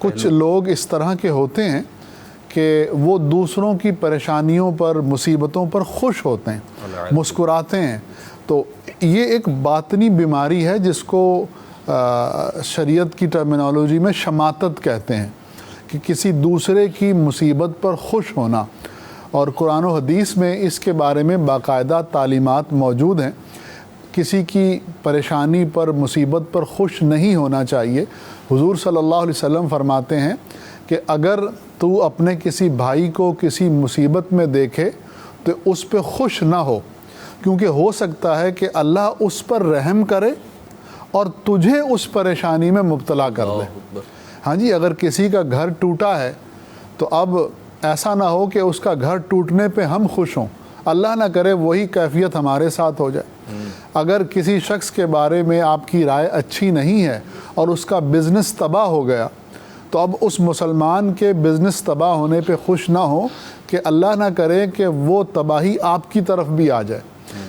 کچھ لوگ اس طرح کے ہوتے ہیں کہ وہ دوسروں کی پریشانیوں پر مصیبتوں پر خوش ہوتے ہیں، مسکراتے ہیں. تو یہ ایک باطنی بیماری ہے جس کو شریعت کی ٹرمینالوجی میں شماتت کہتے ہیں، کہ کسی دوسرے کی مصیبت پر خوش ہونا. اور قرآن و حدیث میں اس کے بارے میں باقاعدہ تعلیمات موجود ہیں. کسی کی پریشانی پر مصیبت پر خوش نہیں ہونا چاہیے. حضور صلی اللہ علیہ وسلم فرماتے ہیں کہ اگر تو اپنے کسی بھائی کو کسی مصیبت میں دیکھے تو اس پہ خوش نہ ہو، کیونکہ ہو سکتا ہے کہ اللہ اس پر رحم کرے اور تجھے اس پریشانی میں مبتلا کر دے. ہاں جی، اگر کسی کا گھر ٹوٹا ہے تو اب ایسا نہ ہو کہ اس کا گھر ٹوٹنے پہ ہم خوش ہوں، اللہ نہ کرے وہی کیفیت ہمارے ساتھ ہو جائے. اگر کسی شخص کے بارے میں آپ کی رائے اچھی نہیں ہے اور اس کا بزنس تباہ ہو گیا تو اب اس مسلمان کے بزنس تباہ ہونے پہ خوش نہ ہو کہ اللہ نہ کرے کہ وہ تباہی آپ کی طرف بھی آ جائے.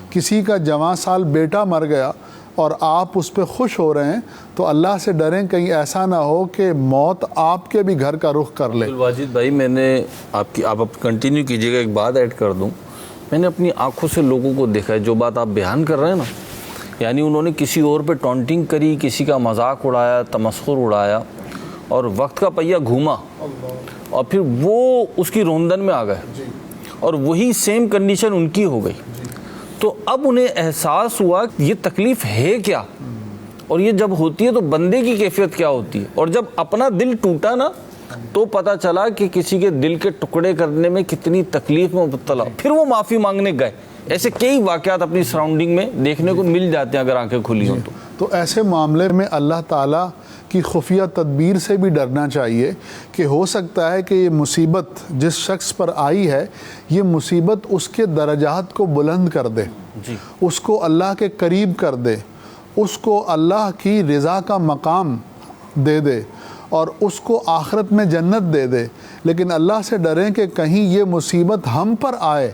کسی کا جوان سال بیٹا مر گیا اور آپ اس پہ خوش ہو رہے ہیں تو اللہ سے ڈریں کہیں ایسا نہ ہو کہ موت آپ کے بھی گھر کا رخ کر لے. واجد بھائی، میں نے آپ کنٹینیو کیجیے گا، ایک بات ایڈ کر دوں. میں نے اپنی آنکھوں سے لوگوں کو دیکھا ہے، جو بات آپ بیان کر رہے ہیں نا، یعنی انہوں نے کسی اور پہ ٹونٹنگ کری، کسی کا مذاق اڑایا، تمسخر اڑایا، اور وقت کا پہیہ گھوما اور پھر وہ اس کی روندن میں آ گئے اور وہی سیم کنڈیشن ان کی ہو گئی. تو اب انہیں احساس ہوا کہ یہ تکلیف ہے کیا، اور یہ جب ہوتی ہے تو بندے کی کیفیت کیا ہوتی ہے. اور جب اپنا دل ٹوٹا نا تو پتہ چلا کہ کسی کے دل کے ٹکڑے کرنے میں کتنی تکلیف میں مبتلا، پھر وہ معافی مانگنے گئے. ایسے کئی واقعات اپنی سراؤنڈنگ میں دیکھنے کو مل جاتے ہیں اگر آنکھیں کھلی ہوں تو ایسے معاملے میں اللہ تعالیٰ کی خفیہ تدبیر سے بھی ڈرنا چاہیے کہ ہو سکتا ہے کہ یہ مصیبت جس شخص پر آئی ہے، یہ مصیبت اس کے درجات کو بلند کر دے، اس کو اللہ کے قریب کر دے، اس کو اللہ کی رضا کا مقام دے دے اور اس کو آخرت میں جنت دے دے. لیکن اللہ سے ڈریں کہ کہیں یہ مصیبت ہم پر آئے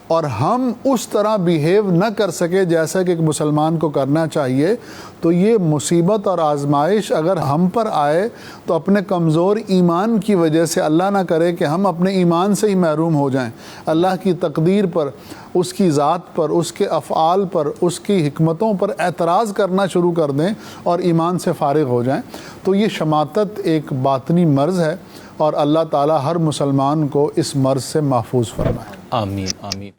اور ہم اس طرح بیہیو نہ کر سکے جیسا کہ ایک مسلمان کو کرنا چاہیے. تو یہ مصیبت اور آزمائش اگر ہم پر آئے تو اپنے کمزور ایمان کی وجہ سے اللہ نہ کرے کہ ہم اپنے ایمان سے ہی محروم ہو جائیں، اللہ کی تقدیر پر، اس کی ذات پر، اس کے افعال پر، اس کی حکمتوں پر اعتراض کرنا شروع کر دیں اور ایمان سے فارغ ہو جائیں. تو یہ شماتت ایک باطنی مرض ہے اور اللہ تعالی ہر مسلمان کو اس مرض سے محفوظ فرمائے. آمین آمین.